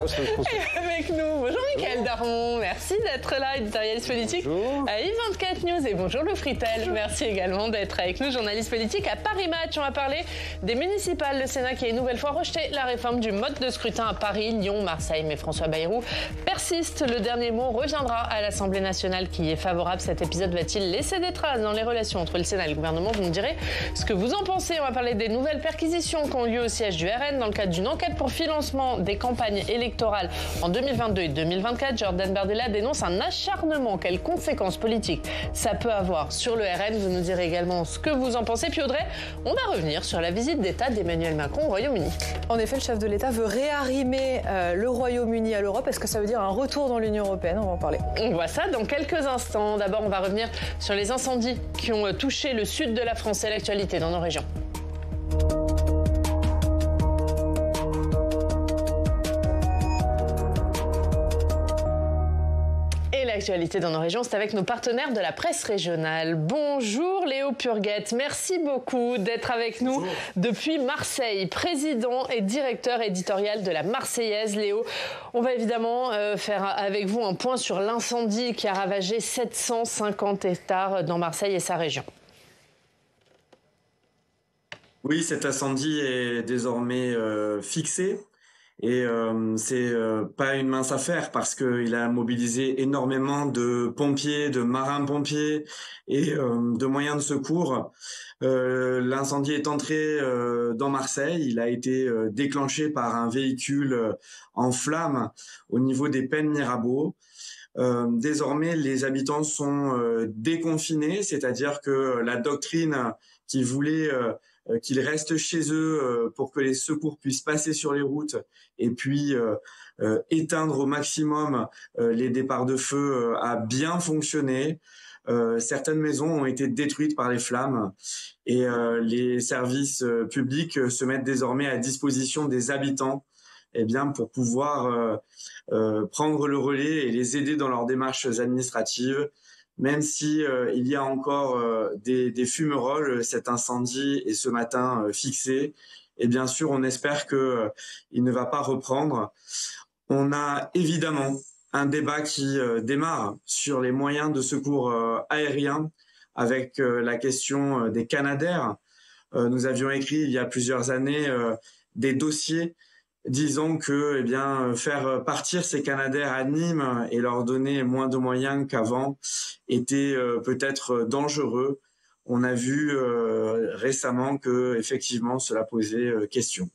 Et avec nous, bonjour Mickaël Darmon, merci d'être là, éditorialiste politique à i24 News, et bonjour Lou Fritel, merci également d'être avec nous, journaliste politique à Paris Match. On va parler des municipales, le Sénat qui a une nouvelle fois rejeté la réforme du mode de scrutin à Paris, Lyon, Marseille, mais François Bayrou persiste. Le dernier mot reviendra à l'Assemblée nationale qui est favorable. Cet épisode va-t-il laisser des traces dans les relations entre le Sénat et le gouvernement? Vous me direz ce que vous en pensez. On va parler des nouvelles perquisitions qui ont lieu au siège du RN dans le cadre d'une enquête pour financement des campagnes électorales en 2022 et 2024. Jordan Bardella dénonce un acharnement. Quelles conséquences politiques ça peut avoir sur le RN? Vous nous direz également ce que vous en pensez. Puis Audrey, on va revenir sur la visite d'État d'Emmanuel Macron au Royaume-Uni. En effet, le chef de l'État veut réarrimer le Royaume-Uni à l'Europe. Est-ce que ça veut dire un retour dans l'Union européenne? On va en parler. On voit ça dans quelques instants. D'abord, on va revenir sur les incendies qui ont touché le sud de la France et l'actualité dans nos régions. L'actualité dans nos régions, c'est avec nos partenaires de la presse régionale. Bonjour Léo Purguette, merci beaucoup d'être avec nous depuis Marseille, président et directeur éditorial de la Marseillaise. Léo, on va évidemment faire avec vous un point sur l'incendie qui a ravagé 750 hectares dans Marseille et sa région. Oui, cet incendie est désormais fixé. Et c'est pas une mince affaire parce qu'il a mobilisé énormément de pompiers, de marins-pompiers et de moyens de secours. L'incendie est entré dans Marseille. Il a été déclenché par un véhicule en flammes au niveau des Pennes Mirabeau. Désormais, les habitants sont déconfinés, c'est-à-dire que la doctrine qui voulait qu'ils restent chez eux pour que les secours puissent passer sur les routes et puis éteindre au maximum les départs de feu a bien fonctionné. Certaines maisons ont été détruites par les flammes et les services publics se mettent désormais à disposition des habitants pour pouvoir prendre le relais et les aider dans leurs démarches administratives. Même si il y a encore des fumerolles, cet incendie est ce matin fixé. Et bien sûr, on espère que il ne va pas reprendre. On a évidemment un débat qui démarre sur les moyens de secours aériens avec la question des Canadair. Nous avions écrit il y a plusieurs années des dossiers disons que faire partir ces Canadair à Nîmes et leur donner moins de moyens qu'avant était peut-être dangereux. On a vu récemment que effectivement cela posait question.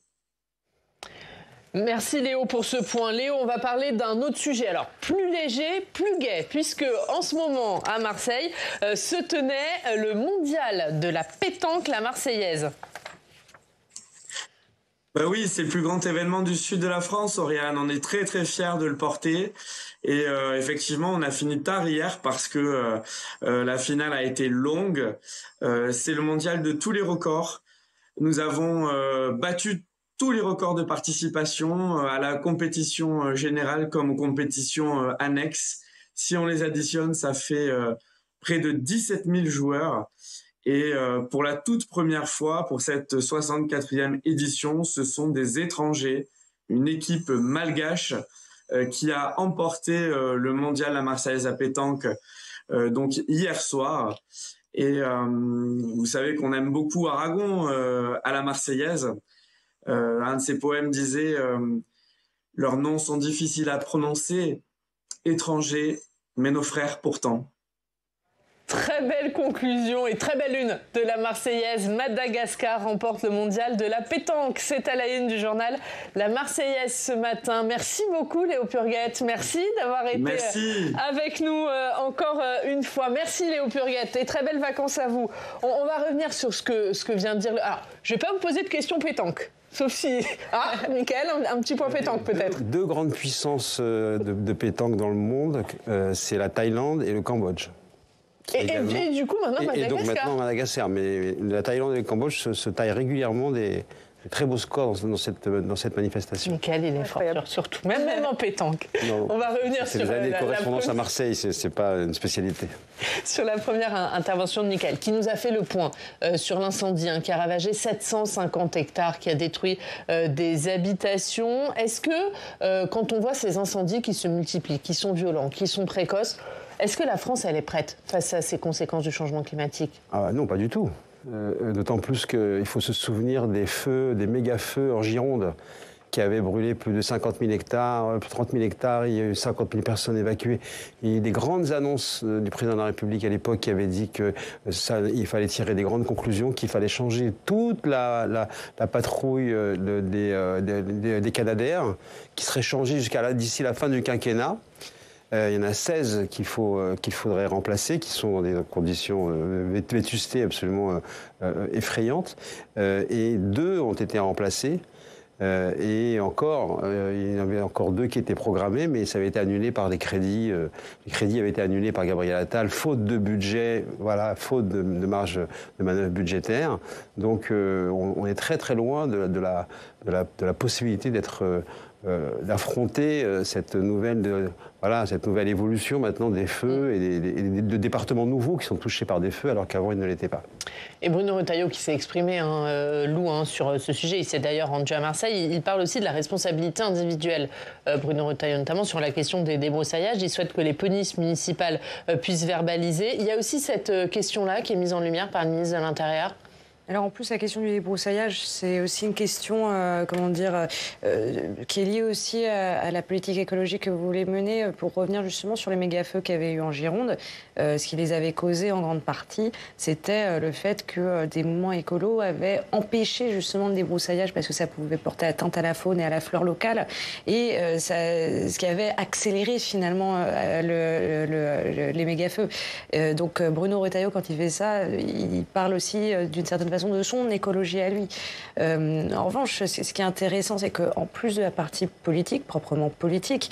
Merci Léo pour ce point. Léo, on va parler d'un autre sujet, alors plus léger, plus gai, puisque en ce moment à Marseille se tenait le mondial de la pétanque, la Marseillaise. Bah oui, c'est le plus grand événement du sud de la France, Oriane. On est très très fiers de le porter. Et effectivement, on a fini tard hier parce que la finale a été longue. C'est le mondial de tous les records. Nous avons battu tous les records de participation à la compétition générale comme aux compétitions annexes. Si on les additionne, ça fait près de 17 000 joueurs. Et pour la toute première fois, pour cette 64e édition, ce sont des étrangers, une équipe malgache qui a emporté le mondial La Marseillaise à pétanque donc hier soir. Et vous savez qu'on aime beaucoup Aragon à la Marseillaise. Un de ses poèmes disait « Leurs noms sont difficiles à prononcer, étrangers, mais nos frères pourtant ». Très belle conclusion et très belle une de la Marseillaise. Madagascar remporte le mondial de la pétanque. C'est à la une du journal La Marseillaise ce matin. Merci beaucoup Léo Purguette. Merci d'avoir été avec nous encore une fois. Merci Léo Purguette et très belles vacances à vous. On va revenir sur ce que vient de dire. Alors, je ne vais pas vous poser de questions pétanque. Sauf si... Ah, Mickaël, un petit point pétanque peut-être. Deux grandes puissances de pétanque dans le monde, c'est la Thaïlande et le Cambodge. Et du coup, maintenant, Madagascar. Et donc maintenant, Madagascar. Mais la Thaïlande et le Cambodge se taillent régulièrement des Très beau score dans cette manifestation. Mickaël, il est fort, surtout, même en pétanque. Non, on va revenir sur les années de correspondance à Marseille, c'est pas une spécialité. Sur la première intervention de Mickaël, qui nous a fait le point sur l'incendie qui a ravagé 750 hectares, qui a détruit des habitations. Est-ce que, quand on voit ces incendies qui se multiplient, qui sont violents, qui sont précoces, est-ce que la France, elle est prête face à ces conséquences du changement climatique? Non, pas du tout. D'autant plus qu'il faut se souvenir des feux, des méga-feux en Gironde, qui avaient brûlé plus de 50 000 hectares, plus de 30 000 hectares, il y a eu 50 000 personnes évacuées. Il y a eu des grandes annonces du président de la République à l'époque qui avait dit qu'il fallait tirer des grandes conclusions, qu'il fallait changer toute la patrouille des Canadair, qui serait changée d'ici la fin du quinquennat. Il y en a 16 qu'il faudrait remplacer, qui sont dans des conditions vétusté absolument effrayantes. Et 2 ont été remplacés. Et encore, il y en avait encore 2 qui étaient programmés, mais ça avait été annulé par des crédits. Les crédits avaient été annulés par Gabriel Attal, faute de budget, faute de marge de manœuvre budgétaire. Donc on est très très loin de la possibilité d'affronter cette nouvelle évolution maintenant des feux et de départements nouveaux qui sont touchés par des feux alors qu'avant ils ne l'étaient pas. Et Bruno Retailleau qui s'est exprimé, Lou, sur ce sujet, il s'est d'ailleurs rendu à Marseille, il parle aussi de la responsabilité individuelle, Bruno Retailleau, notamment sur la question des débrousaillages. Il souhaite que les polices municipales puissent verbaliser. Il y a aussi cette question-là qui est mise en lumière par le ministre de l'Intérieur. Alors en plus, la question du débroussaillage, c'est aussi une question, qui est liée aussi à la politique écologique que vous voulez mener pour revenir justement sur les méga-feux qu'il y avait eu en Gironde. Ce qui les avait causés en grande partie, c'était le fait que des mouvements écolos avaient empêché justement le débroussaillage parce que ça pouvait porter atteinte à la faune et à la flore locale. Et ce qui avait accéléré finalement les méga-feux. Donc Bruno Retailleau, quand il fait ça, il parle aussi d'une certaine façon de son écologie à lui. En revanche, ce qui est intéressant, c'est qu'en plus de la partie politique, proprement politique,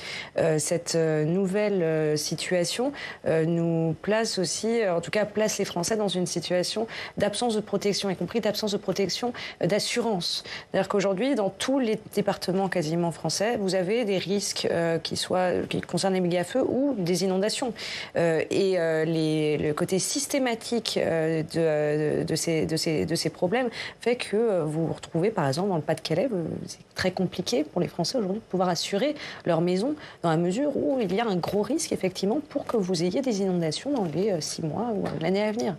cette nouvelle situation nous place aussi, en tout cas place les Français dans une situation d'absence de protection, y compris d'absence de protection d'assurance. C'est-à-dire qu'aujourd'hui, dans tous les départements quasiment français, vous avez des risques qui concernent les méga-feux ou des inondations. Le côté systématique de ces problèmes fait que vous vous retrouvez, par exemple, dans le Pas-de-Calais, c'est très compliqué pour les Français aujourd'hui de pouvoir assurer leur maison dans la mesure où il y a un gros risque, effectivement, pour que vous ayez des inondations dans les 6 mois ou l'année à venir.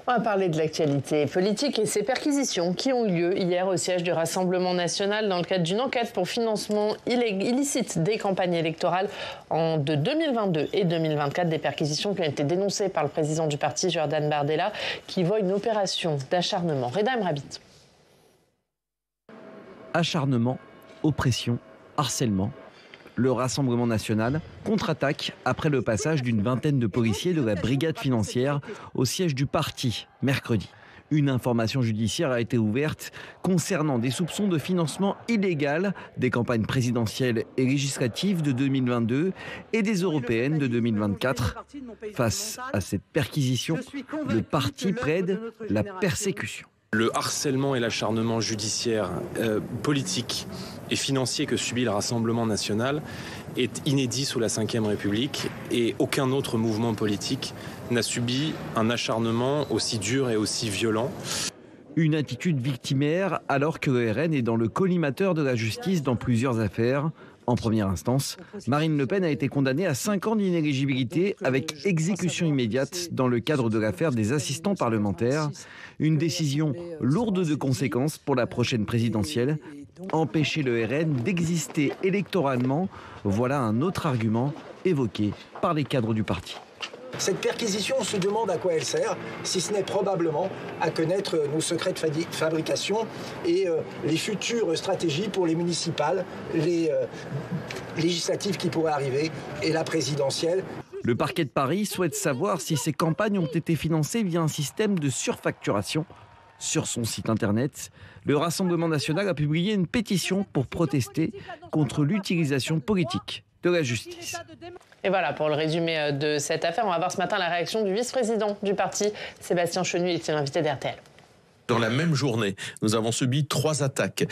On va parler de l'actualité politique et ces perquisitions qui ont eu lieu hier au siège du Rassemblement national dans le cadre d'une enquête pour financement illicite des campagnes électorales de 2022 et 2024. Des perquisitions qui ont été dénoncées par le président du parti, Jordan Bardella, qui voit une opération d'acharnement. Reda Emrabit. Acharnement, oppression, harcèlement. Le Rassemblement national contre-attaque après le passage d'une vingtaine de policiers de la brigade financière au siège du parti mercredi. Une information judiciaire a été ouverte concernant des soupçons de financement illégal des campagnes présidentielles et législatives de 2022 et des européennes de 2024. Face à cette perquisition, le parti plaide la persécution. Le harcèlement et l'acharnement judiciaire, politique et financier que subit le Rassemblement national est inédit sous la Ve République et aucun autre mouvement politique n'a subi un acharnement aussi dur et aussi violent. Une attitude victimaire alors que le RN est dans le collimateur de la justice dans plusieurs affaires. En première instance, Marine Le Pen a été condamnée à 5 ans d'inéligibilité avec exécution immédiate dans le cadre de l'affaire des assistants parlementaires. Une décision lourde de conséquences pour la prochaine présidentielle. Empêcher le RN d'exister électoralement, voilà un autre argument évoqué par les cadres du parti. Cette perquisition, on se demande à quoi elle sert, si ce n'est probablement à connaître nos secrets de fabrication et les futures stratégies pour les municipales, les législatives qui pourraient arriver et la présidentielle. Le parquet de Paris souhaite savoir si ces campagnes ont été financées via un système de surfacturation. Sur son site internet, le Rassemblement national a publié une pétition pour protester contre l'utilisation politique de la justice. Et voilà pour le résumé de cette affaire. On va voir ce matin la réaction du vice-président du parti, Sébastien Chenu, il était l'invité d'RTL. Dans la même journée, nous avons subi 3 attaques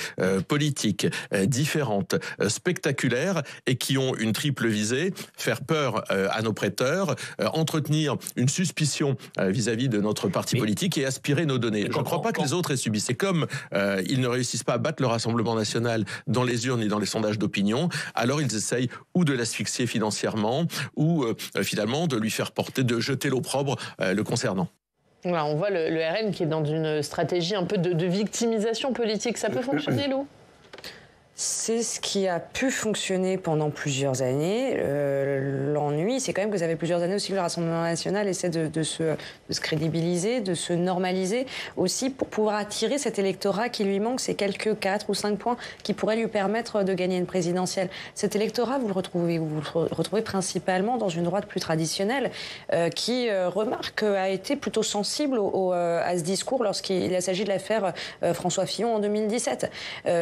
politiques différentes, spectaculaires, et qui ont une triple visée: faire peur à nos prêteurs, entretenir une suspicion vis-à-vis de notre parti politique et aspirer nos données. Je ne crois pas que les autres aient subi. C'est comme ils ne réussissent pas à battre le Rassemblement national dans les urnes et dans les sondages d'opinion, alors ils essayent ou de l'asphyxier financièrement ou finalement de lui faire porter, de jeter l'opprobre le concernant. Voilà, on voit le RN qui est dans une stratégie un peu de victimisation politique. Ça peut fonctionner, Lou ? C'est ce qui a pu fonctionner pendant plusieurs années. L'ennui, c'est quand même que ça fait plusieurs années aussi que le Rassemblement national essaie de se crédibiliser, de se normaliser, aussi pour pouvoir attirer cet électorat qui lui manque, ces quelques 4 ou 5 points qui pourraient lui permettre de gagner une présidentielle. Cet électorat, vous le retrouvez principalement dans une droite plus traditionnelle qui, remarque, a été plutôt sensible à ce discours lorsqu'il s'agit de l'affaire François Fillon en 2017,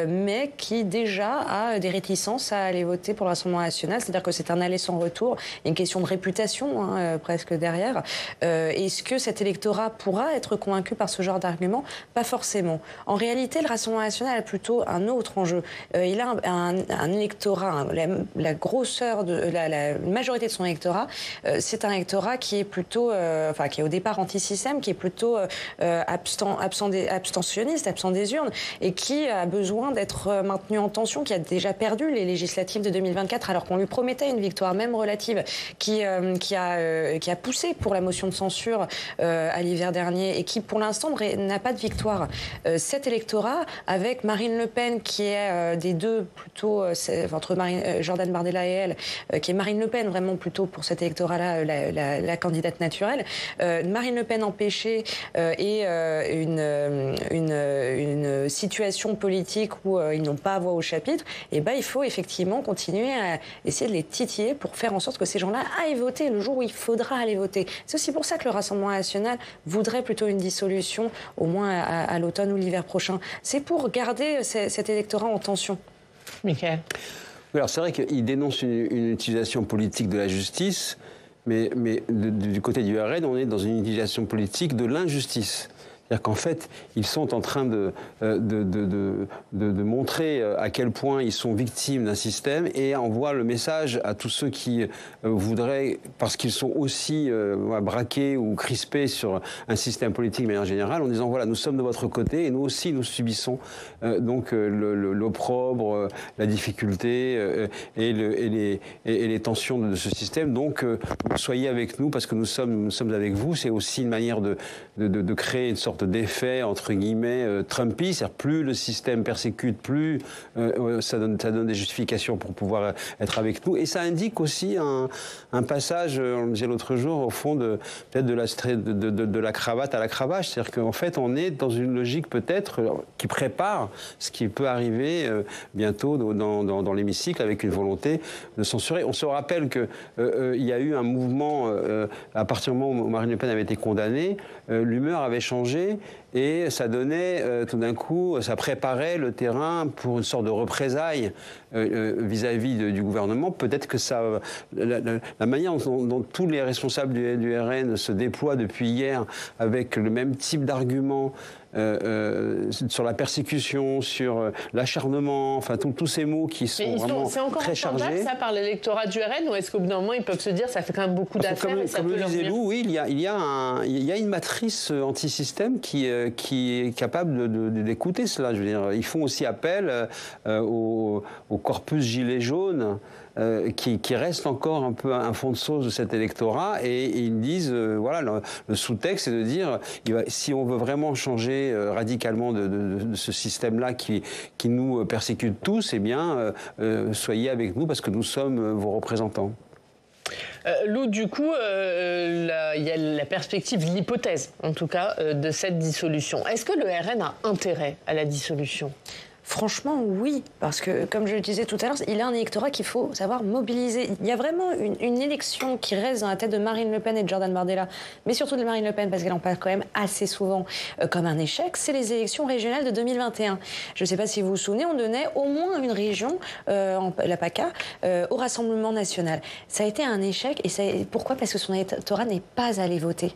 mais qui déjà a des réticences à aller voter pour le Rassemblement national, c'est-à-dire que c'est un aller sans retour, il y a une question de réputation presque derrière. Est-ce que cet électorat pourra être convaincu par ce genre d'argument? Pas forcément. En réalité, le Rassemblement national a plutôt un autre enjeu. Il a un électorat, la grosseur, la majorité de son électorat, c'est un électorat qui est plutôt, qui est au départ anti-système, qui est plutôt abstentionniste, absent des urnes, et qui a besoin d'être maintenu en tension, qui a déjà perdu les législatives de 2024 alors qu'on lui promettait une victoire même relative, qui a poussé pour la motion de censure à l'hiver dernier et qui pour l'instant n'a pas de victoire. Cet électorat, avec Marine Le Pen qui est des deux plutôt entre Jordan Bardella et elle, qui est Marine Le Pen vraiment plutôt pour cet électorat-là la candidate naturelle, Marine Le Pen empêchée et une situation politique où ils n'ont pas voix au chapitre, et il faut effectivement continuer à essayer de les titiller pour faire en sorte que ces gens-là aillent voter le jour où il faudra aller voter. C'est aussi pour ça que le Rassemblement national voudrait plutôt une dissolution, au moins à l'automne ou l'hiver prochain. C'est pour garder cet électorat en tension. Mickaël. Alors c'est vrai qu'il dénonce une utilisation politique de la justice, mais du côté du RN, on est dans une utilisation politique de l'injustice. C'est-à-dire qu'en fait, ils sont en train de montrer à quel point ils sont victimes d'un système et envoient le message à tous ceux qui voudraient, parce qu'ils sont aussi braqués ou crispés sur un système politique de manière générale, en disant voilà, nous sommes de votre côté et nous aussi nous subissons l'opprobre, la difficulté et les tensions de ce système. Donc soyez avec nous parce que nous sommes avec vous. C'est aussi une manière de créer une sorte d'effet, entre guillemets, Trumpiste. C'est-à-dire, plus le système persécute, plus ça donne des justifications pour pouvoir être avec nous. Et ça indique aussi un passage, on le disait l'autre jour, au fond, peut-être de la cravate à la cravache. C'est-à-dire qu'en fait, on est dans une logique peut-être qui prépare ce qui peut arriver bientôt dans l'hémicycle avec une volonté de censurer. On se rappelle qu'il y a eu un mouvement, à partir du moment où Marine Le Pen avait été condamnée, l'humeur avait changé et ça donnait tout d'un coup, ça préparait le terrain pour une sorte de représailles vis-à-vis du gouvernement. Peut-être que ça, la manière dont tous les responsables du RN se déploient depuis hier avec le même type d'arguments sur la persécution, sur l'acharnement, enfin tous ces mots qui sont vraiment très chargés. C'est encore ça par l'électorat du RN, ou est-ce qu'au bout d'un moment ils peuvent se dire ça fait quand même beaucoup d'affaires et ça peut leur venir ? Oui, il y a une matrice anti-système qui est capable d'écouter cela. Je veux dire, ils font aussi appel au corpus gilet jaune. Qui reste encore un peu un fond de sauce de cet électorat, et ils disent, voilà, le sous-texte, c'est de dire, si on veut vraiment changer radicalement de ce système-là qui nous persécute tous, eh bien, soyez avec nous parce que nous sommes vos représentants. Lou, du coup, il y a la perspective, l'hypothèse, en tout cas, de cette dissolution. Est-ce que le RN a intérêt à la dissolution ? Franchement, oui, parce que, comme je le disais tout à l'heure, il a un électorat qu'il faut savoir mobiliser. Il y a vraiment une élection qui reste dans la tête de Marine Le Pen et de Jordan Bardella, mais surtout de Marine Le Pen, parce qu'elle en parle quand même assez souvent comme un échec, c'est les élections régionales de 2021. Je ne sais pas si vous vous souvenez, on donnait au moins une région, la PACA, au Rassemblement national. Ça a été un échec, et pourquoi ? Parce que son électorat n'est pas allé voter.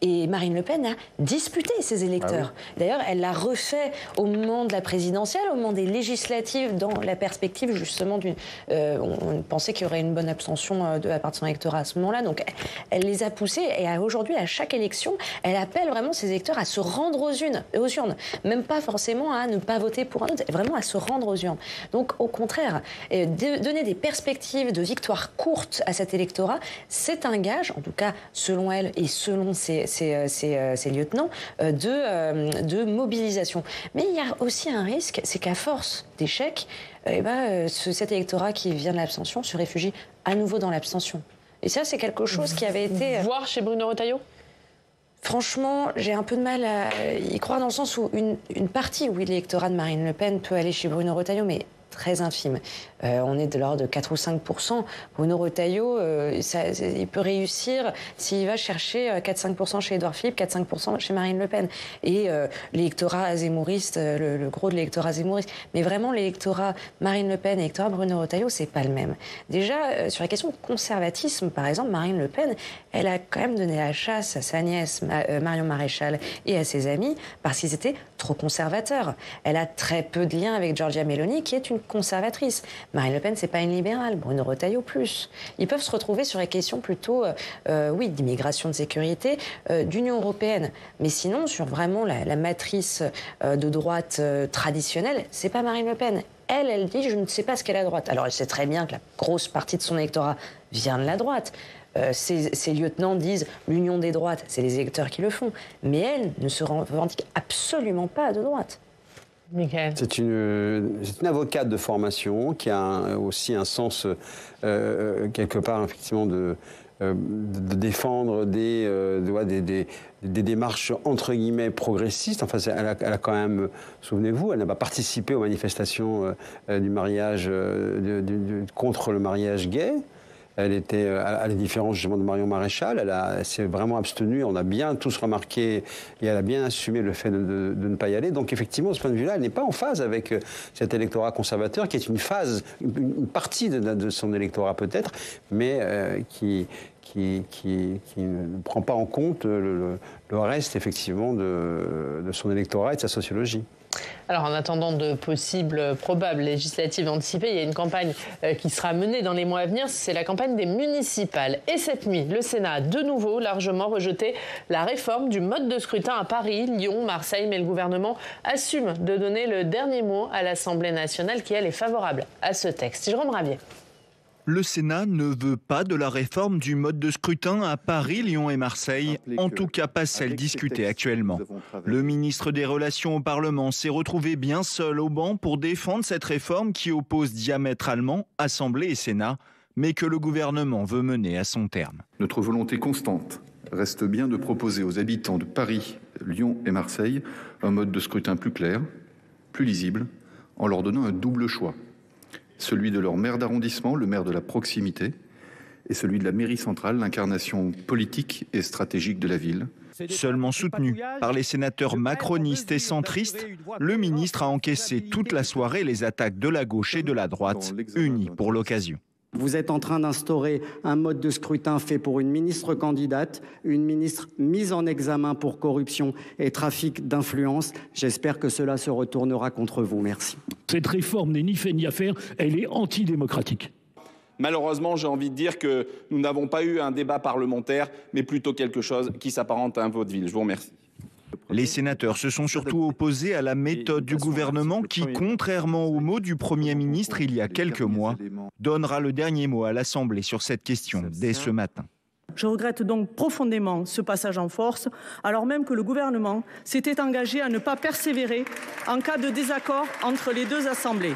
Et Marine Le Pen a disputé ses électeurs. Ah oui. D'ailleurs, elle l'a refait au moment de la présidentielle, au moment des législatives, dans la perspective justement d'une... on pensait qu'il y aurait une bonne abstention de la part de son électorat à ce moment-là. Donc elle les a poussés, et aujourd'hui, à chaque élection, elle appelle vraiment ses électeurs à se rendre aux urnes. Même pas forcément à ne pas voter pour un autre, vraiment à se rendre aux urnes. Donc au contraire, donner des perspectives de victoire courte à cet électorat, c'est un gage, en tout cas selon elle et selon ses lieutenants, de mobilisation. Mais il y a aussi un risque, c'est qu'à force d'échecs, cet électorat qui vient de l'abstention se réfugie à nouveau dans l'abstention. Et ça, c'est quelque chose qui avait été... Voir chez Bruno Retailleau ? Franchement, j'ai un peu de mal à y croire, dans le sens où une partie, oui, de l'électorat de Marine Le Pen peut aller chez Bruno Retailleau, mais très infime. On est de l'ordre de 4 ou 5%. Bruno Retailleau, il peut réussir s'il va chercher 4-5% chez Édouard Philippe, 4-5% chez Marine Le Pen. Et l'électorat azémouriste, le gros de l'électorat azémouriste. Mais vraiment, l'électorat Marine Le Pen et l'électorat Bruno Retailleau, c'est pas le même. Déjà, sur la question de conservatisme, par exemple, Marine Le Pen, elle a quand même donné la chasse à sa nièce, Marion Maréchal, et à ses amis, parce qu'ils étaient trop conservateurs. Elle a très peu de liens avec Giorgia Meloni, qui est une conservatrice. Marine Le Pen, c'est pas une libérale. Bruno Retailleau, plus. Ils peuvent se retrouver sur les questions plutôt, d'immigration, de sécurité, d'Union européenne. Mais sinon, sur vraiment la matrice de droite traditionnelle, c'est pas Marine Le Pen. Elle dit, je ne sais pas ce qu'est la droite. Alors, elle sait très bien que la grosse partie de son électorat vient de la droite. Ses lieutenants disent l'union des droites, c'est les électeurs qui le font. Mais elle ne se revendique absolument pas de droite. C'est une avocate de formation qui a aussi un sens, quelque part, effectivement, de défendre des démarches entre guillemets progressistes. Enfin, elle a quand même, souvenez-vous, elle n'a pas participé aux manifestations du mariage, contre le mariage gay. Elle était, à la différence justement de Marion Maréchal, elle s'est vraiment abstenue. On a bien tous remarqué et elle a bien assumé le fait de ne pas y aller. Donc effectivement, de ce point de vue-là, elle n'est pas en phase avec cet électorat conservateur, qui est une partie de son électorat peut-être, mais qui ne prend pas en compte le reste effectivement de son électorat et de sa sociologie. Alors, en attendant de possibles, probables législatives anticipées, il y a une campagne qui sera menée dans les mois à venir. C'est la campagne des municipales. Et cette nuit, le Sénat a de nouveau largement rejeté la réforme du mode de scrutin à Paris, Lyon, Marseille. Mais le gouvernement assume de donner le dernier mot à l'Assemblée nationale qui, elle, est favorable à ce texte. Jérôme Ravier. Le Sénat ne veut pas de la réforme du mode de scrutin à Paris, Lyon et Marseille, en tout cas pas celle discutée actuellement. Le ministre des Relations au Parlement s'est retrouvé bien seul au banc pour défendre cette réforme qui oppose diamétralement Assemblée et Sénat, mais que le gouvernement veut mener à son terme. Notre volonté constante reste bien de proposer aux habitants de Paris, Lyon et Marseille un mode de scrutin plus clair, plus lisible, en leur donnant un double choix. Celui de leur maire d'arrondissement, le maire de la proximité, et celui de la mairie centrale, l'incarnation politique et stratégique de la ville. Seulement soutenu par les sénateurs macronistes et centristes, le ministre a encaissé toute la soirée les attaques de la gauche et de la droite, unis pour l'occasion. Vous êtes en train d'instaurer un mode de scrutin fait pour une ministre candidate, une ministre mise en examen pour corruption et trafic d'influence. J'espère que cela se retournera contre vous. Merci. Cette réforme n'est ni fait ni à faire, elle est antidémocratique. Malheureusement, j'ai envie de dire que nous n'avons pas eu un débat parlementaire, mais plutôt quelque chose qui s'apparente à un vaudeville. Je vous remercie. Les sénateurs se sont surtout opposés à la méthode du gouvernement qui, contrairement aux mots du Premier ministre il y a quelques mois, donnera le dernier mot à l'Assemblée sur cette question dès ce matin. Je regrette donc profondément ce passage en force, alors même que le gouvernement s'était engagé à ne pas persévérer en cas de désaccord entre les deux assemblées.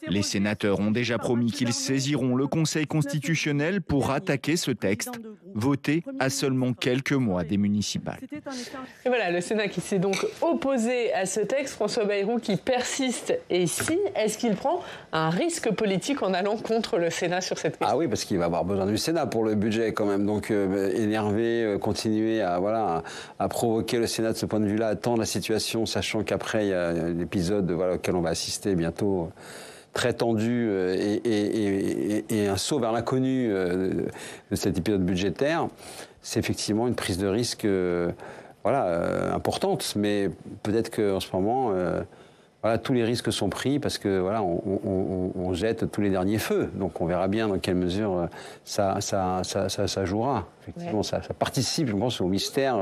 Les sénateurs ont déjà promis qu'ils saisiront le Conseil constitutionnel pour attaquer ce texte. voté à seulement quelques mois des municipales. Et voilà, le Sénat qui s'est donc opposé à ce texte, François Bayrou qui persiste. Et ici, est-ce qu'il prend un risque politique en allant contre le Sénat sur cette question? Ah oui, parce qu'il va avoir besoin du Sénat pour le budget quand même. Donc énerver, continuer à provoquer le Sénat de ce point de vue-là, attendre la situation, sachant qu'après il y a l'épisode auquel on va assister bientôt, très tendu et un saut vers l'inconnu de cet épisode budgétaire, c'est effectivement une prise de risque importante. Mais peut-être qu'en ce moment, tous les risques sont pris parce que on jette tous les derniers feux. Donc on verra bien dans quelle mesure ça jouera. Effectivement, ça participe, je pense, au mystère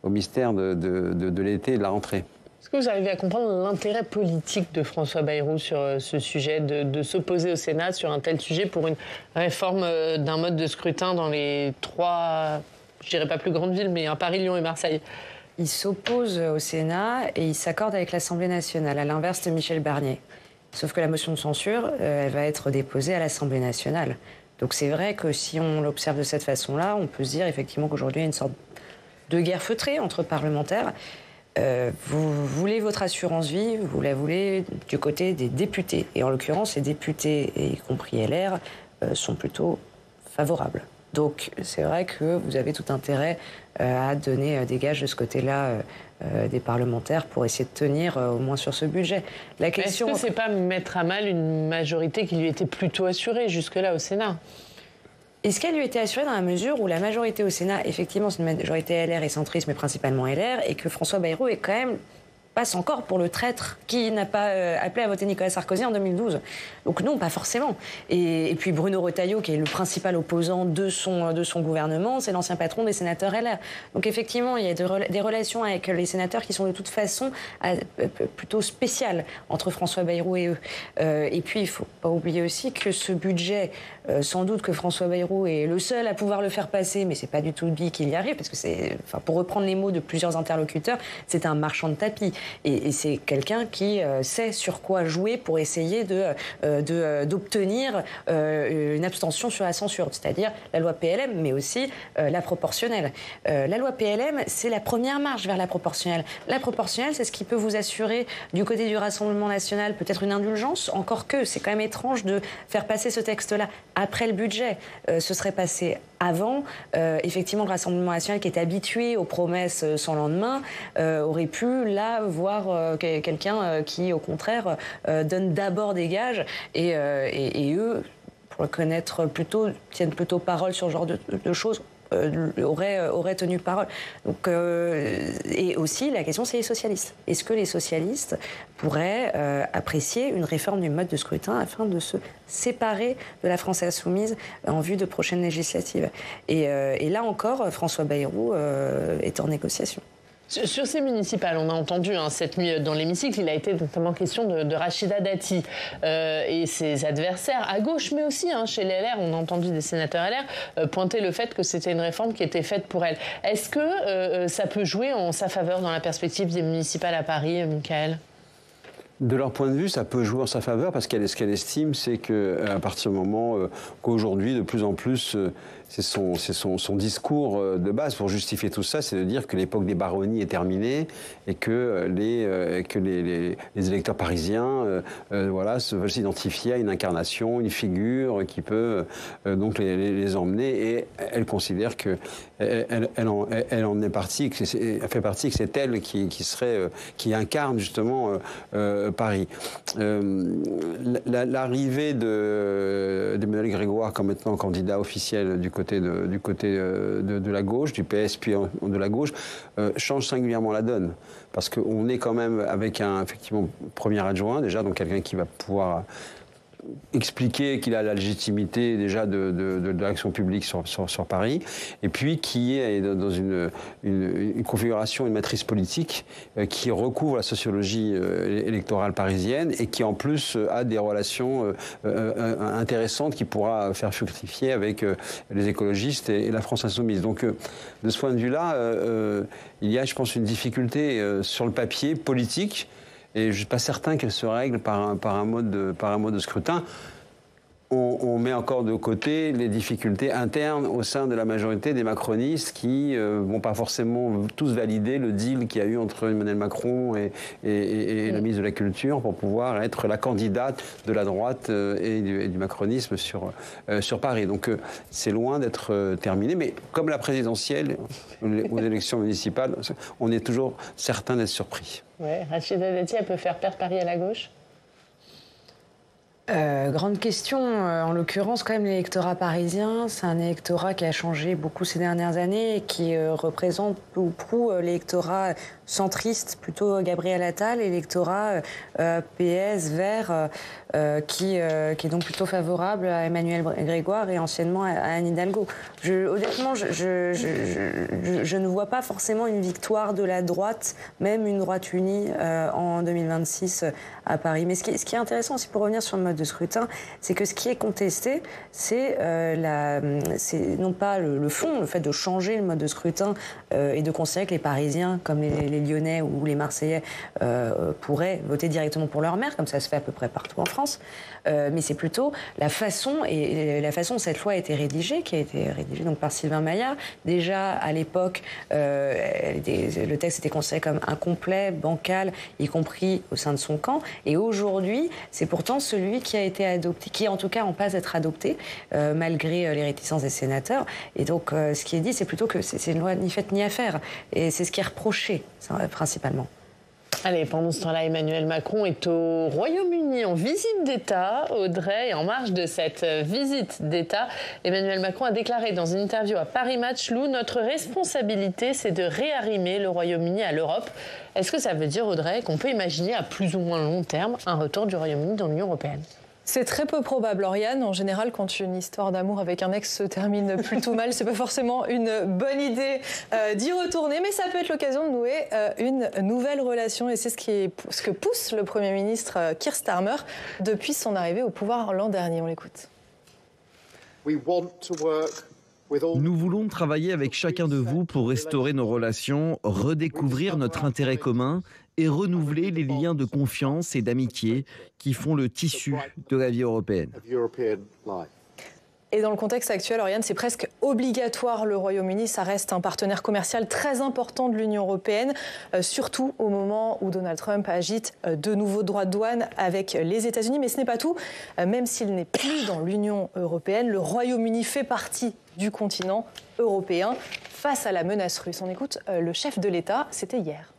de l'été et de la rentrée. Est-ce que vous arrivez à comprendre l'intérêt politique de François Bayrou sur ce sujet, de s'opposer au Sénat sur un tel sujet pour une réforme d'un mode de scrutin dans les 3, je dirais pas plus grandes villes, mais Paris, Lyon et Marseille? Il s'oppose au Sénat et il s'accorde avec l'Assemblée nationale, à l'inverse de Michel Barnier. Sauf que la motion de censure, elle va être déposée à l'Assemblée nationale. Donc c'est vrai que si on l'observe de cette façon-là, on peut se dire effectivement qu'aujourd'hui il y a une sorte de guerre feutrée entre parlementaires. Vous voulez votre assurance vie, vous la voulez du côté des députés. Et en l'occurrence, les députés, y compris LR, sont plutôt favorables. Donc c'est vrai que vous avez tout intérêt à donner des gages de ce côté-là des parlementaires pour essayer de tenir au moins sur ce budget. La question... Est-ce que c'est pas mettre à mal une majorité qui lui était plutôt assurée jusque-là au Sénat? Est-ce qu'elle lui était assurée dans la mesure où la majorité au Sénat, effectivement, c'est une majorité LR et centriste, mais principalement LR, et que François Bayrou est quand même passe encore pour le traître qui n'a pas appelé à voter Nicolas Sarkozy en 2012. Donc non, pas forcément. Et puis Bruno Retailleau, qui est le principal opposant de son gouvernement, c'est l'ancien patron des sénateurs LR. Donc effectivement, il y a des relations avec les sénateurs qui sont de toute façon plutôt spéciales entre François Bayrou et eux. Et puis, il ne faut pas oublier aussi que ce budget, sans doute que François Bayrou est le seul à pouvoir le faire passer, mais ce n'est pas du tout lui qui y arrive, parce que c'est, pour reprendre les mots de plusieurs interlocuteurs, c'est un marchand de tapis. Et c'est quelqu'un qui sait sur quoi jouer pour essayer d'obtenir une abstention sur la censure, c'est-à-dire la loi PLM, mais aussi la proportionnelle. La loi PLM, c'est la première marche vers la proportionnelle. La proportionnelle, c'est ce qui peut vous assurer du côté du Rassemblement national peut-être une indulgence, encore que c'est quand même étrange de faire passer ce texte-là après le budget. Ce serait passé avant. Effectivement, le Rassemblement national, qui est habitué aux promesses sans lendemain, aurait pu là voir quelqu'un qui, au contraire, donne d'abord des gages et eux, pour le connaître plutôt, tiennent plutôt parole sur ce genre de choses. Aurait tenu parole. Donc, et aussi, la question, c'est les socialistes. Est-ce que les socialistes pourraient apprécier une réforme du mode de scrutin afin de se séparer de la France insoumise en vue de prochaines législatives? Et là encore, François Bayrou est en négociation. Sur ces municipales, on a entendu cette nuit dans l'hémicycle, il a été notamment question de Rachida Dati et ses adversaires à gauche, mais aussi chez les LR. On a entendu des sénateurs LR pointer le fait que c'était une réforme qui était faite pour elle. Est-ce que ça peut jouer en sa faveur dans la perspective des municipales à Paris, Michael ? De leur point de vue, ça peut jouer en sa faveur parce ce qu'elle estime, c'est qu'à partir du moment qu'aujourd'hui, de plus en plus, c'est son discours de base pour justifier tout ça, c'est de dire que l'époque des baronnies est terminée et que les électeurs parisiens veulent s'identifier à une incarnation, une figure qui peut donc les emmener. Et elle considère que elle en est partie, elle fait partie, que c'est elle qui incarne justement Paris. L'arrivée d'Emmanuel Grégoire comme maintenant candidat officiel du côté de la gauche, du PS puis de la gauche, change singulièrement la donne. Parce qu'on est quand même avec effectivement premier adjoint déjà, donc quelqu'un qui va pouvoir expliquer qu'il a la légitimité déjà de l'action publique sur Paris, et puis qui est dans une configuration, une matrice politique qui recouvre la sociologie électorale parisienne et qui en plus a des relations intéressantes qui pourra faire fructifier avec les écologistes et la France insoumise. Donc de ce point de vue-là, il y a, je pense, une difficulté sur le papier politique. Et je ne suis pas certain qu'elle se règle par un mode de scrutin. on met encore de côté les difficultés internes au sein de la majorité des macronistes qui vont pas forcément tous valider le deal qu'il y a eu entre Emmanuel Macron et la ministre de la Culture pour pouvoir être la candidate de la droite et du macronisme sur Paris. Donc c'est loin d'être terminé, mais comme la présidentielle aux élections municipales, on est toujours certain d'être surpris. Ouais, Rachida Dati, elle peut faire perdre Paris à la gauche ? Grande question. En l'occurrence, quand même, l'électorat parisien, c'est un électorat qui a changé beaucoup ces dernières années et qui représente ou prou l'électorat centriste, plutôt Gabriel Attal, et l'électorat PS, Vert, qui est donc plutôt favorable à Emmanuel Grégoire et anciennement à Anne Hidalgo. Honnêtement, je ne vois pas forcément une victoire de la droite, même une droite unie en 2026 à Paris. Mais ce qui est intéressant aussi, pour revenir sur le mode de scrutin, c'est que ce qui est contesté, c'est non pas le fond, le fait de changer le mode de scrutin et de considérer que les Parisiens, comme les Lyonnais ou les Marseillais, pourraient voter directement pour leur maire, comme ça se fait à peu près partout en France. Mais c'est plutôt la façon dont cette loi a été rédigée, qui a été rédigée donc par Sylvain Maillard. Déjà, à l'époque, le texte était considéré comme incomplet, bancal, y compris au sein de son camp. Et aujourd'hui, c'est pourtant celui qui a été adopté, qui est en tout cas en passe d'être adopté, malgré les réticences des sénateurs. Et donc, ce qui est dit, c'est plutôt que c'est une loi ni faite ni à faire. Et c'est ce qui est reproché, principalement. Allez, pendant ce temps-là, Emmanuel Macron est au Royaume-Uni en visite d'État. Audrey, et en marge de cette visite d'État, Emmanuel Macron a déclaré dans une interview à Paris Match, Lou, notre responsabilité, c'est de réarrimer le Royaume-Uni à l'Europe. Est-ce que ça veut dire, Audrey, qu'on peut imaginer à plus ou moins long terme un retour du Royaume-Uni dans l'Union européenne ? C'est très peu probable, Lauriane. En général, quand une histoire d'amour avec un ex se termine plutôt mal, c'est pas forcément une bonne idée d'y retourner, mais ça peut être l'occasion de nouer une nouvelle relation. Et c'est ce que pousse le Premier ministre Keir Starmer depuis son arrivée au pouvoir l'an dernier. On l'écoute. Nous voulons travailler avec chacun de vous pour restaurer nos relations, redécouvrir notre intérêt commun et renouveler les liens de confiance et d'amitié qui font le tissu de la vie européenne. Et dans le contexte actuel, Oriane, c'est presque obligatoire. Le Royaume-Uni, ça reste un partenaire commercial très important de l'Union européenne, surtout au moment où Donald Trump agite de nouveaux droits de douane avec les États-Unis. Mais ce n'est pas tout. Même s'il n'est plus dans l'Union européenne, le Royaume-Uni fait partie du continent européen face à la menace russe. On écoute le chef de l'État, c'était hier.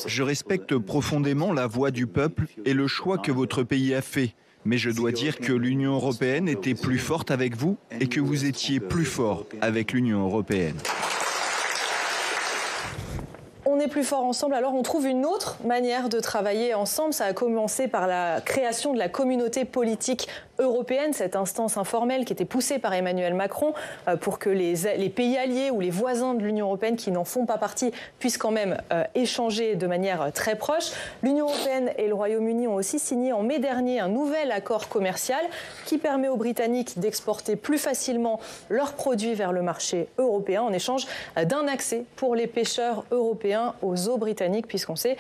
Je respecte profondément la voix du peuple et le choix que votre pays a fait. Mais je dois dire que l'Union européenne était plus forte avec vous et que vous étiez plus fort avec l'Union européenne. On est plus fort ensemble, alors on trouve une autre manière de travailler ensemble. Ça a commencé par la création de la communauté politique européenne, cette instance informelle qui était poussée par Emmanuel Macron pour que les pays alliés ou les voisins de l'Union européenne qui n'en font pas partie puissent quand même échanger de manière très proche. L'Union européenne et le Royaume-Uni ont aussi signé en mai dernier un nouvel accord commercial qui permet aux Britanniques d'exporter plus facilement leurs produits vers le marché européen en échange d'un accès pour les pêcheurs européens aux eaux britanniques, puisqu'on sait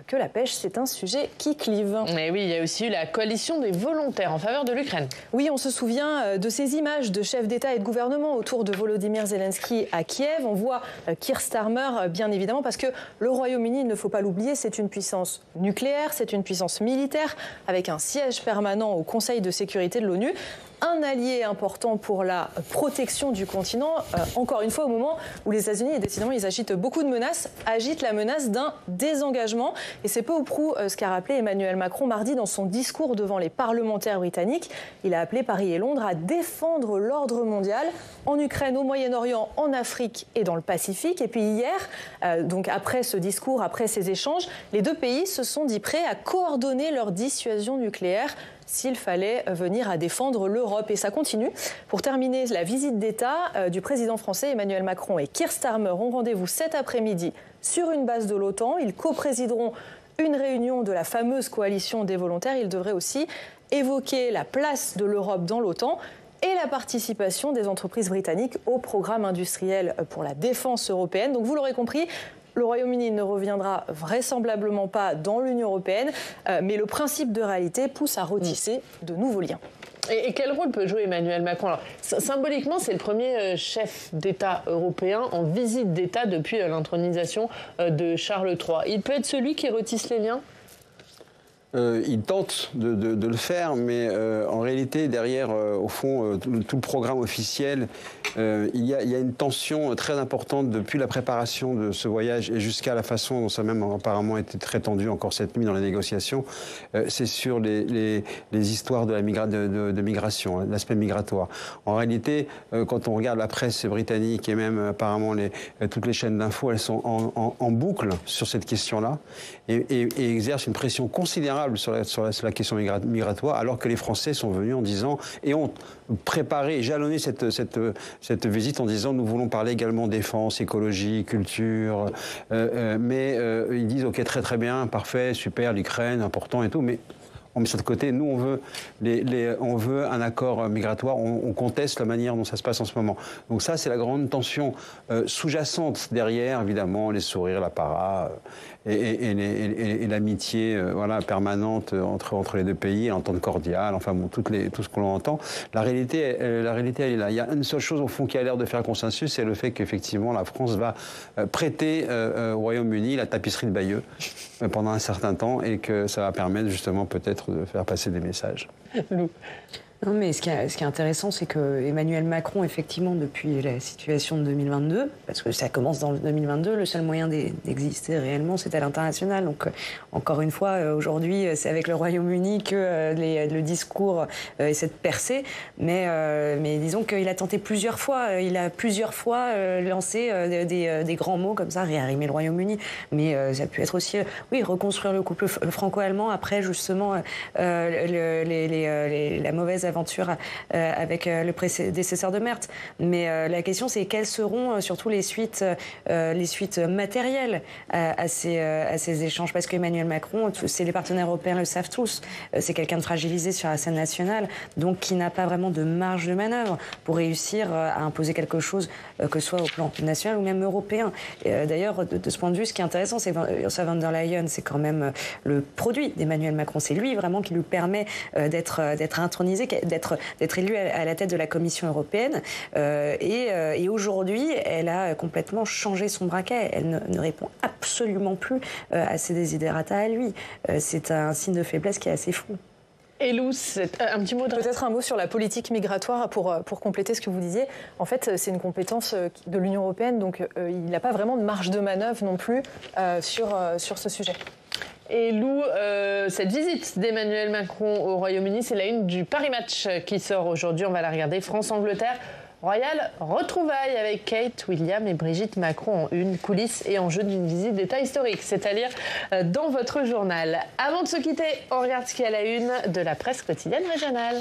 que la pêche, c'est un sujet qui clive. Et oui, il y a aussi eu la coalition des volontaires en faveur de l'Ukraine. Oui, on se souvient de ces images de chefs d'État et de gouvernement autour de Volodymyr Zelensky à Kiev. On voit Keir Starmer, bien évidemment, parce que le Royaume-Uni, il ne faut pas l'oublier, c'est une puissance nucléaire, c'est une puissance militaire, avec un siège permanent au Conseil de sécurité de l'ONU. Un allié important pour la protection du continent, encore une fois au moment où les États-Unis, et décidément ils agitent beaucoup de menaces, agitent la menace d'un désengagement. Et c'est peu ou prou ce qu'a rappelé Emmanuel Macron mardi dans son discours devant les parlementaires britanniques. Il a appelé Paris et Londres à défendre l'ordre mondial en Ukraine, au Moyen-Orient, en Afrique et dans le Pacifique. Et puis hier, donc après ce discours, après ces échanges, les deux pays se sont dit prêts à coordonner leur dissuasion nucléaire s'il fallait venir à défendre l'Europe. Et ça continue. Pour terminer, la visite d'État du président français Emmanuel Macron et Keir Starmer ont rendez-vous cet après-midi sur une base de l'OTAN. Ils co-présideront une réunion de la fameuse coalition des volontaires. Ils devraient aussi évoquer la place de l'Europe dans l'OTAN et la participation des entreprises britanniques au programme industriel pour la défense européenne. Donc vous l'aurez compris, le Royaume-Uni ne reviendra vraisemblablement pas dans l'Union européenne, mais le principe de réalité pousse à retisser de nouveaux liens. Et quel rôle peut jouer Emmanuel Macron? Alors, symboliquement, c'est le premier chef d'État européen en visite d'État depuis l'intronisation de Charles III. Il peut être celui qui retisse les liens? Il tente de le faire, mais en réalité, derrière, au fond, tout le programme officiel, il y a une tension très importante depuis la préparation de ce voyage et jusqu'à la façon dont ça même apparemment été très tendu encore cette nuit dans les négociations. C'est sur les histoires de migration, hein, l'aspect migratoire. En réalité, quand on regarde la presse britannique et même apparemment toutes les chaînes d'infos, elles sont en boucle sur cette question-là et exercent une pression considérable sur la question migratoire, alors que les Français sont venus en disant et ont préparé et jalonné cette visite en disant nous voulons parler également défense, écologie, culture, mais ils disent ok, très bien, parfait, super, l'Ukraine, important et tout, mais on met ça de côté. Nous, on veut un accord migratoire. On conteste la manière dont ça se passe en ce moment. Donc ça, c'est la grande tension sous-jacente derrière, évidemment, les sourires, la para et l'amitié permanente entre les deux pays, l'entente cordiale, enfin bon, tout ce qu'on entend. La réalité, elle est là. Il y a une seule chose, au fond, qui a l'air de faire consensus, c'est le fait qu'effectivement, la France va prêter au Royaume-Uni la tapisserie de Bayeux pendant un certain temps et que ça va permettre justement peut-être de faire passer des messages. Lou. Non, mais ce qui est intéressant, c'est que Emmanuel Macron, effectivement, depuis la situation de 2022, parce que ça commence dans 2022, le seul moyen d'exister réellement, c'est à l'international. Donc, encore une fois, aujourd'hui, c'est avec le Royaume-Uni que le discours essaie de percer. Mais disons qu'il a tenté plusieurs fois. Il a plusieurs fois lancé des grands mots comme ça, réarrimer le Royaume-Uni. Mais ça peut être aussi, reconstruire le couple franco-allemand après, justement, la mauvaise aventure avec le prédécesseur de Merz. Mais la question, c'est quelles seront surtout les suites matérielles à ces échanges. Parce qu'Emmanuel Macron, les partenaires européens le savent tous, c'est quelqu'un de fragilisé sur la scène nationale, donc qui n'a pas vraiment de marge de manœuvre pour réussir à imposer quelque chose, que ce soit au plan national ou même européen. D'ailleurs, de ce point de vue, ce qui est intéressant, c'est Ursula von der Leyen, c'est quand même le produit d'Emmanuel Macron. C'est lui vraiment qui lui permet d'être intronisé, d'être élue à la tête de la Commission européenne. Et aujourd'hui, elle a complètement changé son braquet. Elle ne répond absolument plus à ses desiderata à lui. C'est un signe de faiblesse qui est assez fou. Et Lou, un petit mot Peut-être un mot sur la politique migratoire pour compléter ce que vous disiez. En fait, c'est une compétence de l'Union européenne, donc il n'a pas vraiment de marge de manœuvre non plus sur ce sujet. Et Lou, cette visite d'Emmanuel Macron au Royaume-Uni, c'est la une du Paris Match qui sort aujourd'hui. On va la regarder. France-Angleterre. Royal retrouvailles avec Kate, William et Brigitte Macron en une, coulisses et enjeux d'une visite d'État historique, c'est à lire dans votre journal. Avant de se quitter, on regarde ce qu'il y a à la une de la presse quotidienne régionale.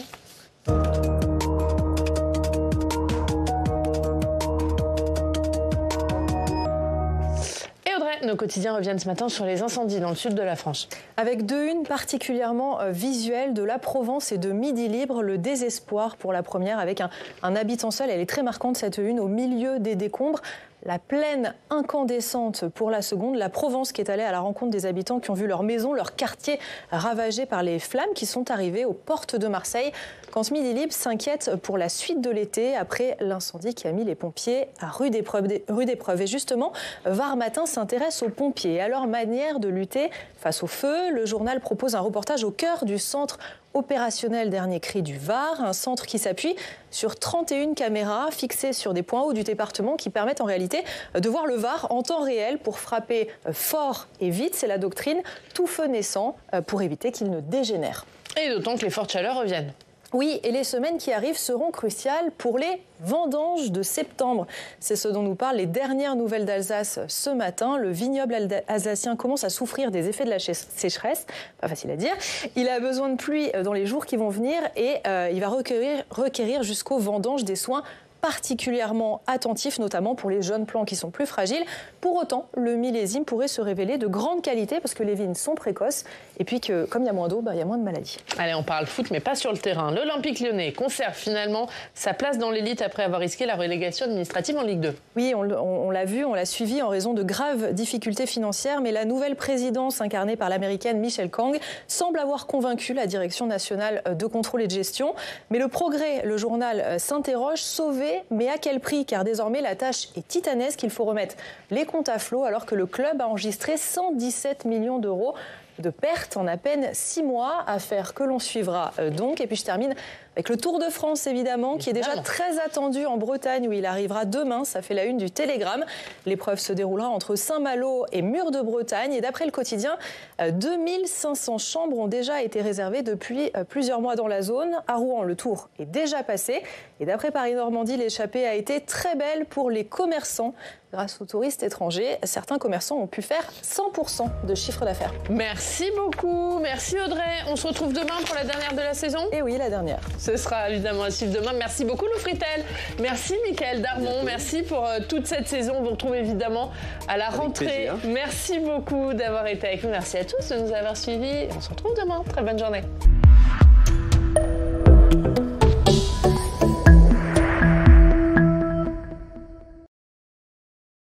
Nos quotidiens reviennent ce matin sur les incendies dans le sud de la France. Avec deux unes particulièrement visuelles de la Provence et de Midi Libre, le désespoir pour la première avec un habitant seul. Elle est très marquante cette une au milieu des décombres. La plaine incandescente pour la seconde, la Provence qui est allée à la rencontre des habitants qui ont vu leur maison, leur quartier ravagés par les flammes qui sont arrivées aux portes de Marseille. Quand Midi Libre s'inquiète pour la suite de l'été après l'incendie qui a mis les pompiers à rude épreuve. Et justement, Var Matin s'intéresse aux pompiers et à leur manière de lutter face au feu. Le journal propose un reportage au cœur du centre opérationnel Dernier Cri du Var, un centre qui s'appuie sur 31 caméras fixées sur des points hauts du département qui permettent en réalité de voir le Var en temps réel pour frapper fort et vite. C'est la doctrine tout feu naissant pour éviter qu'il ne dégénère. Et d'autant que les fortes chaleurs reviennent. Oui, et les semaines qui arrivent seront cruciales pour les vendanges de septembre. C'est ce dont nous parlent les dernières nouvelles d'Alsace ce matin. Le vignoble alsacien commence à souffrir des effets de la sécheresse. Pas facile à dire. Il a besoin de pluie dans les jours qui vont venir et il va requérir jusqu'aux vendanges des soins particulièrement attentif, notamment pour les jeunes plants qui sont plus fragiles. Pour autant, le millésime pourrait se révéler de grande qualité parce que les vignes sont précoces et puis que, comme il y a moins d'eau, il y a moins de maladies. Allez, on parle foot, mais pas sur le terrain. L'Olympique Lyonnais conserve finalement sa place dans l'élite après avoir risqué la relégation administrative en Ligue 2. Oui, on l'a vu, on l'a suivi en raison de graves difficultés financières, mais la nouvelle présidence incarnée par l'américaine Michelle Kang semble avoir convaincu la direction nationale de contrôle et de gestion. Mais le Progrès, le journal, s'interroge, sauvé, mais à quel prix? Car désormais, la tâche est titanesque. Il faut remettre les comptes à flot alors que le club a enregistré 117 millions d'euros de pertes en à peine 6 mois, affaire que l'on suivra donc. Et puis je termine avec le Tour de France, évidemment, qui est déjà très attendu en Bretagne, où il arrivera demain. Ça fait la une du Télégramme. L'épreuve se déroulera entre Saint-Malo et Mur de Bretagne. Et d'après le quotidien, 2500 chambres ont déjà été réservées depuis plusieurs mois dans la zone. À Rouen, le Tour est déjà passé. Et d'après Paris-Normandie, l'échappée a été très belle pour les commerçants. Grâce aux touristes étrangers, certains commerçants ont pu faire 100% de chiffre d'affaires. Merci beaucoup. Merci Audrey. On se retrouve demain pour la dernière de la saison. Et oui, la dernière. Ce sera évidemment à suivre demain. Merci beaucoup Lou Fritel. Merci Mickaël Darmon. Merci pour toute cette saison. On vous retrouve évidemment à la rentrée. Merci beaucoup d'avoir été avec nous. Merci à tous de nous avoir suivis. On se retrouve demain. Très bonne journée.